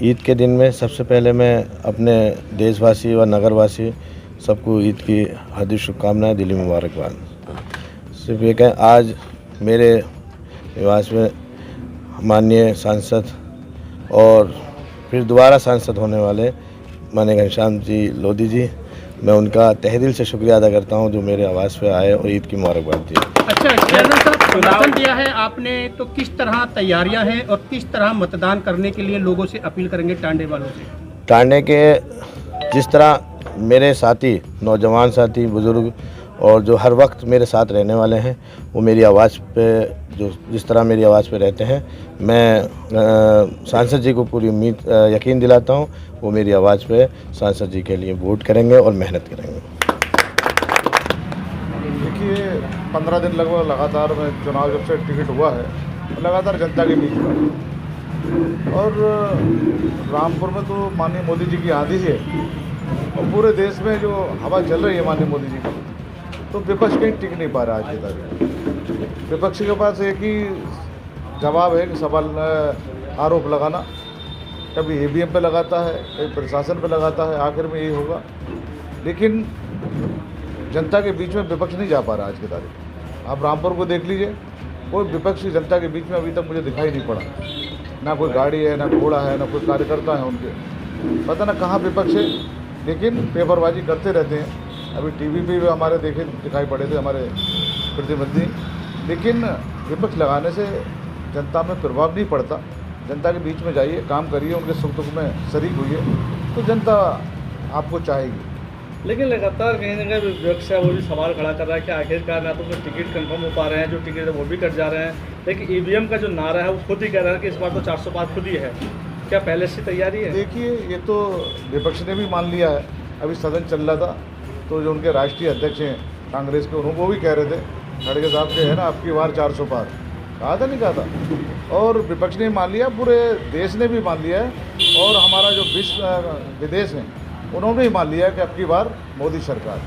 ईद के दिन में सबसे पहले मैं अपने देशवासी व नगरवासी सबको ईद की हार्दिक शुभकामनाएं, दिली मुबारकबाद। सिर्फ ये कहें, आज मेरे निवास में माननीय सांसद और फिर दोबारा सांसद होने वाले माननीय घनश्याम जी लोधी जी, मैं उनका तहे दिल से शुक्रिया अदा करता हूं जो मेरे आवास पे आए और ईद की मुबारकबाद दी। अच्छा, चेयरमैन साहब, समर्थन दिया है आपने, तो किस तरह तैयारियां हैं और किस तरह मतदान करने के लिए लोगों से अपील करेंगे टांडे वालों से? टांडे के जिस तरह मेरे साथी, नौजवान साथी, बुज़ुर्ग और जो हर वक्त मेरे साथ रहने वाले हैं, वो मेरी आवाज़ पे जिस तरह मेरी आवाज़ पे रहते हैं, मैं सांसद जी को पूरी उम्मीद यकीन दिलाता हूँ वो मेरी आवाज़ पे सांसद जी के लिए वोट करेंगे और मेहनत करेंगे। देखिए, 15 दिन लगभग लगातार मैं चुनाव जब से टिकट हुआ है लगातार जनता के बीच में, और रामपुर में तो माननीय मोदी जी की आंधी है और पूरे देश में जो हवा चल रही है माननीय मोदी जी की, तो विपक्ष कहीं टिक नहीं पा रहा आज की तारीख। विपक्ष के पास एक ही जवाब है कि सवाल आरोप लगाना, कभी ईवीएम पे लगाता है, कभी प्रशासन पे लगाता है, आखिर में यही होगा। लेकिन जनता के बीच में विपक्ष नहीं जा पा रहा आज की तारीख। आप रामपुर को देख लीजिए, कोई विपक्षी जनता के बीच में अभी तक मुझे दिखाई नहीं पड़ा। ना कोई गाड़ी है, ना घोड़ा है, ना कोई कार्यकर्ता है उनके, पता ना कहाँ विपक्ष है, लेकिन पेपरबाजी करते रहते हैं। अभी टीवी पे भी हमारे दिखाई पड़े थे हमारे प्रतिनिधि, लेकिन विपक्ष लगाने से जनता में प्रभाव नहीं पड़ता। जनता के बीच में जाइए, काम करिए, उनके सुख दुख में शरीक हुई तो जनता आपको चाहेगी। लेकिन लगातार कहीं ना कहीं विपक्ष है वो भी सवाल खड़ा कर रहा है कि आखिरकार ना तो कोई टिकट कंफर्म हो पा रहे हैं, जो टिकट है वो भी कट जा रहे हैं, लेकिन ईवीएम का जो नारा है वो खुद ही कह रहा है कि इस बार तो 400 पार खुद ही है। क्या पहले से तैयारी है? देखिए, ये तो विपक्ष ने भी मान लिया है। अभी सदन चल रहा था तो जो उनके राष्ट्रीय अध्यक्ष हैं कांग्रेस के, उन्होंने वो भी कह रहे थे, खड़गे साहब के है ना, आपकी बार 400 पार, कहा था नहीं कहा था। और विपक्ष ने मान लिया, पूरे देश ने भी मान लिया है, और हमारा जो विदेश है उन्होंने भी मान लिया है कि अब की बार मोदी सरकार,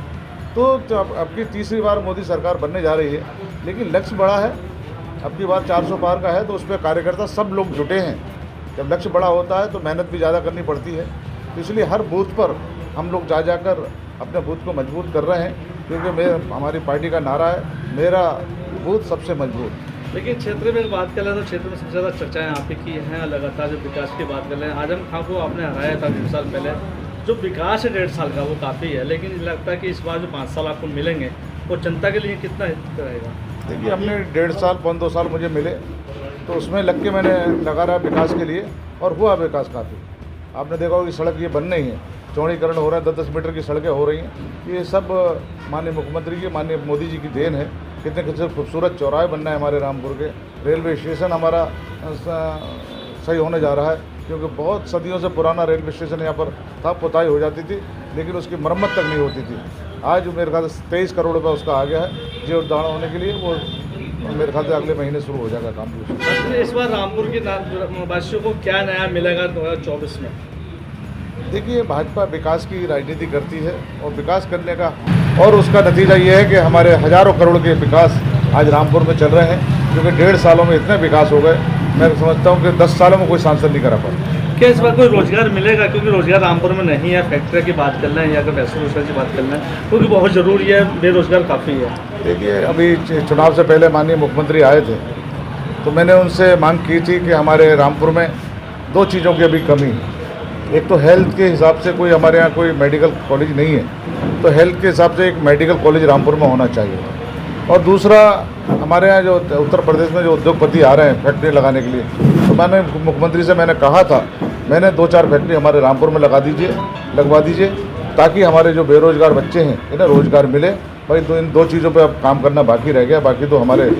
तो अब की तीसरी बार मोदी सरकार बनने जा रही है। लेकिन लक्ष्य बड़ा है, अब की बार 400 पार का है, तो उस पर कार्यकर्ता सब लोग जुटे हैं। जब लक्ष्य बड़ा होता है तो मेहनत भी ज़्यादा करनी पड़ती है, तो इसलिए हर बूथ पर हम लोग जाकर अपने बूथ को मजबूत कर रहे हैं, क्योंकि हमारी पार्टी का नारा है, मेरा बूथ सबसे मजबूत। लेकिन क्षेत्र में बात कर रहे हैं तो क्षेत्र में सबसे ज़्यादा चर्चाएं आप ही की हैं, लगातार जो विकास की बात कर रहे हैं। आजम खां को आपने हराया था 2 साल पहले, जो विकास है 1.5 साल का वो काफ़ी है, लेकिन लगता है कि इस बार जो 5 साल आपको मिलेंगे वो जनता के लिए कितना हित रहेगा? देखिए, हमने 1.5 साल 2 साल मुझे मिले, तो उसमें लग के मैंने लगा रहा विकास के लिए, और हुआ विकास काफ़ी। आपने देखा होगा कि सड़क ये बन रही है, चौड़ीकरण हो रहा है, 10-10 मीटर की सड़कें हो रही हैं। ये सब माननीय मुख्यमंत्री की, माननीय मोदी जी की देन है। कितने खूबसूरत चौराहे बनना है हमारे रामपुर के। रेलवे स्टेशन हमारा सही होने जा रहा है, क्योंकि बहुत सदियों से पुराना रेलवे स्टेशन यहाँ पर था, पुताई हो जाती थी लेकिन उसकी मरम्मत तक नहीं होती थी। आज मेरे ख्याल से 23 करोड़ रुपये उसका आ गया है जीर्णोद्धार होने के लिए, वो मेरे ख्याल से अगले महीने शुरू हो जाएगा काम। इस बार रामपुर के वासियों को क्या नया मिलेगा 2024 में? देखिए, भाजपा विकास की राजनीति करती है, और विकास करने का, और उसका नतीजा ये है कि हमारे हज़ारों करोड़ के विकास आज रामपुर में चल रहे हैं, क्योंकि 1.5 सालों में इतने विकास हो गए, मैं समझता हूँ कि 10 सालों में कोई सांसद नहीं करा पाता। क्या इस बार कोई रोजगार मिलेगा? क्योंकि रोजगार रामपुर में नहीं है, फैक्ट्री की बात कर रहे हैं या फिर पैसे रोजगार की बात कर रहे हैं, क्योंकि बहुत ज़रूरी है, बेरोजगार काफ़ी है। देखिए, अभी चुनाव से पहले माननीय मुख्यमंत्री आए थे, तो मैंने उनसे मांग की थी कि हमारे रामपुर में 2 चीज़ों की अभी कमी है। एक तो हेल्थ के हिसाब से कोई हमारे यहाँ कोई मेडिकल कॉलेज नहीं है, तो हेल्थ के हिसाब से एक मेडिकल कॉलेज रामपुर में होना चाहिए। और दूसरा, हमारे यहाँ जो उत्तर प्रदेश में जो उद्योगपति आ रहे हैं फैक्ट्री लगाने के लिए, तो मैंने मुख्यमंत्री से मैंने कहा था, मैंने 2-4 फैक्ट्री हमारे रामपुर में लगवा दीजिए, ताकि हमारे जो बेरोजगार बच्चे हैं इन्हें रोजगार मिले। भाई, इन 2 चीज़ों पे अब काम करना बाकी रह गया, बाकी तो हमारे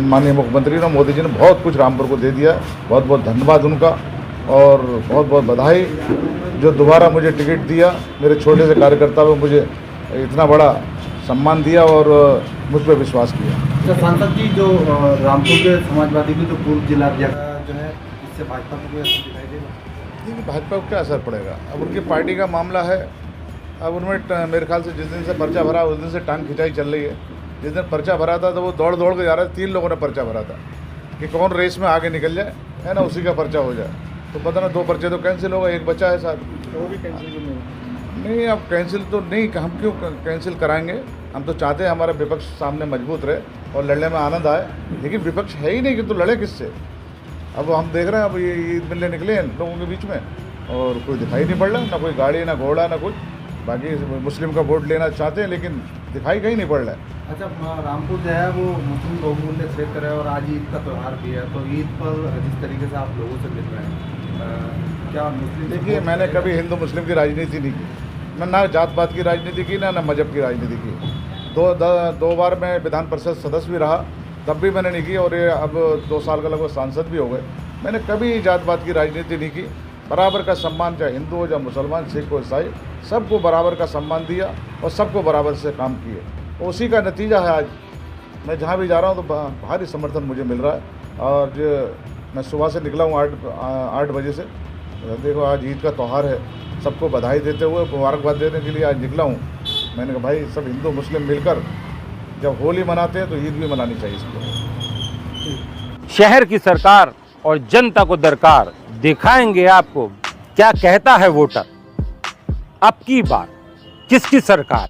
माननीय मुख्यमंत्री ने, मोदी जी ने बहुत कुछ रामपुर को दे दिया। बहुत बहुत धन्यवाद उनका, और बहुत बहुत बधाई जो दोबारा मुझे टिकट दिया। मेरे छोटे से कार्यकर्ता ने मुझे इतना बड़ा सम्मान दिया और मुझ पर विश्वास किया। तो सांसद जी, जो रामपुर के समाजवादी के जो पूर्व जिलाध्यक्ष जो है, इससे भाजपा को कोई असर दिखाई देगा? देखिए, भाजपा को क्या असर पड़ेगा, अब उनकी पार्टी का मामला है। अब उनमें मेरे ख्याल से जिस दिन से पर्चा भरा उस दिन से टांग खिंचाई चल रही है। जिस दिन पर्चा भरा था तो वो दौड़ के जा रहा था, 3 लोगों ने पर्चा भरा था कि कौन रेस में आगे निकल जाए, है ना, उसी का पर्चा हो जाए। तो पता ना 2 पर्चे तो कैंसिल हो गए, एक बचा है साथ। वो भी कैंसिल क्यों नहीं? नहीं, अब कैंसिल तो नहीं, हम क्यों कैंसिल कराएंगे। हम तो चाहते हैं हमारा विपक्ष सामने मजबूत रहे और लड़ने में आनंद आए, लेकिन विपक्ष है ही नहीं कि तो लड़े किससे। अब हम देख रहे हैं, अब ये ईद मिलने निकले हैं लोगों के बीच में और कोई दिखाई नहीं पड़ रहा, ना कोई गाड़ी, ना घोड़ा, ना कुछ। बाकी मुस्लिम का वोट लेना चाहते हैं लेकिन दिखाई कहीं नहीं पड़ रहा है। अच्छा, रामपुर जो है वो मुस्लिम बहुमूल्य क्षेत्र है और आज ईद का त्यौहार भी है, तो ईद पर जिस तरीके से आप लोगों से मिल रहे हैं, क्या मुस्लिम? देखिए, मैंने कभी हिंदू मुस्लिम की राजनीति नहीं की, मैं ना जात पात की राजनीति की, ना मजहब की राजनीति की। दो बार मैं विधान परिषद सदस्य भी रहा, तब भी मैंने नहीं की, और ये अब 2 साल का लगभग सांसद भी हो गए। मैंने कभी जात पात की राजनीति नहीं की। बराबर का सम्मान, चाहे हिंदू हो, चाहे मुसलमान, सिख हो, ईसाई, सबको बराबर का सम्मान दिया और सबको बराबर से काम किए। उसी का नतीजा है आज मैं जहाँ भी जा रहा हूँ तो भारी समर्थन मुझे मिल रहा है। और जो मैं सुबह से निकला हूँ 8 बजे से, देखो आज ईद का त्यौहार है, सबको बधाई देते हुए मुबारकबाद देने के लिए आज निकला हूँ। मैंने कहा भाई सब हिंदू मुस्लिम मिलकर जब होली मनाते हैं तो ईद भी मनानी चाहिए इसको। शहर की सरकार और जनता को दरकार, दिखाएंगे आपको क्या कहता है वोटर। अब की बार किसकी सरकार।